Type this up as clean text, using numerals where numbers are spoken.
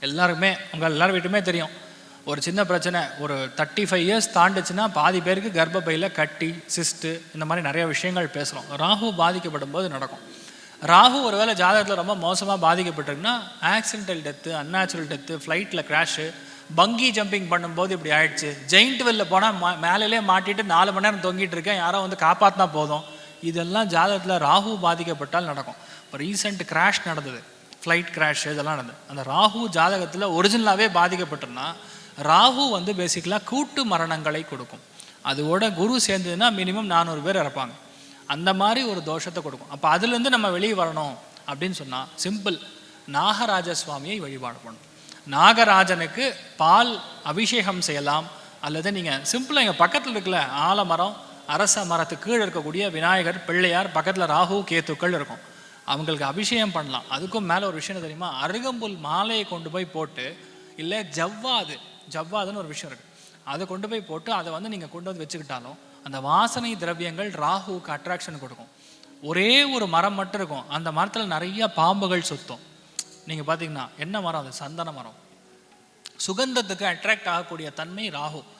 எல்லாருக்குமே உங்கள் எல்லார் வீட்டுமே தெரியும், ஒரு சின்ன பிரச்சனை ஒரு 35 இயர்ஸ் தாண்டுச்சுன்னா பாதி பேருக்கு கர்ப்பப்பையில் கட்டி, சிஸ்ட்டு, இந்த மாதிரி நிறைய விஷயங்கள் பேசுகிறோம். ராகு பாதிக்கப்படும் போது நடக்கும். ராகு ஒருவேளை ஜாதகத்தில் ரொம்ப மோசமாக பாதிக்கப்பட்டிருக்குன்னா ஆக்சிடென்டல் டெத்து, அன்நேச்சுரல் டெத்து, ஃப்ளைட்டில் கிராஷு, பங்கி ஜம்பிங் பண்ணும்போது இப்படி ஆயிடுச்சு, ஜெயிண்ட் வெல்ல போனால் மேலே மாட்டிட்டு 4 மணி நேரம் தொங்கிட்டு இருக்கேன், யாரோ வந்து காப்பாற்றினா போதும், இதெல்லாம் ஜாதகத்தில் ராகு பாதிக்கப்பட்டால் நடக்கும். இப்போ ரீசெண்ட் கிராஷ் நடந்தது, ஃப்ளைட் கிராஷ், இதெல்லாம் நடந்தது. அந்த ராகு ஜாதகத்தில் ஒரிஜினலாகவே பாதிக்கப்பட்டோம்னா ராகு வந்து பேசிக்கலாக கூட்டு மரணங்களை கொடுக்கும். அதோட குரு சேர்ந்ததுன்னா மினிமம் 400 பேர் இறப்பாங்க. அந்த மாதிரி ஒரு தோஷத்தை கொடுக்கும். அப்போ அதுலேருந்து நம்ம வெளியே வரணும் அப்படின்னு சொன்னால் சிம்பிள், நாகராஜ சுவாமியை வழிபாடு பண்ணணும். நாகராஜனுக்கு பால் அபிஷேகம் செய்யலாம். அல்லது நீங்கள் சிம்பிளாக எங்கள் பக்கத்தில் இருக்கல ஆலமரம், அரச மரத்துக்கு கீழே இருக்கக்கூடிய விநாயகர், பிள்ளையார், பக்கத்தில் ராகு கேத்துக்கள் இருக்கும், அவங்களுக்கு அபிஷேகம் பண்ணலாம். அதுக்கும் மேலே ஒரு விஷயம் தெரியுமா, அருகம்புல் மாலையை கொண்டு போய் போட்டு, இல்லை ஜவ்வாதுன்னு ஒரு விஷயம் இருக்குது, அதை கொண்டு போய் போட்டு அதை வந்து நீங்கள் கொண்டு வந்து வச்சுக்கிட்டாலும் அந்த வாசனை திரவியங்கள் ராகுவுக்கு அட்ராக்ஷன் கொடுக்கும். ஒரே ஒரு மரம் மட்டும் இருக்கும், அந்த மரத்தில் நிறைய பாம்புகள் சுத்தும். நீங்கள் பார்த்தீங்கன்னா என்ன மரம் அது? சந்தன மரம். சுகந்தத்துக்கு அட்ராக்ட் ஆகக்கூடிய தன்மை ராகு.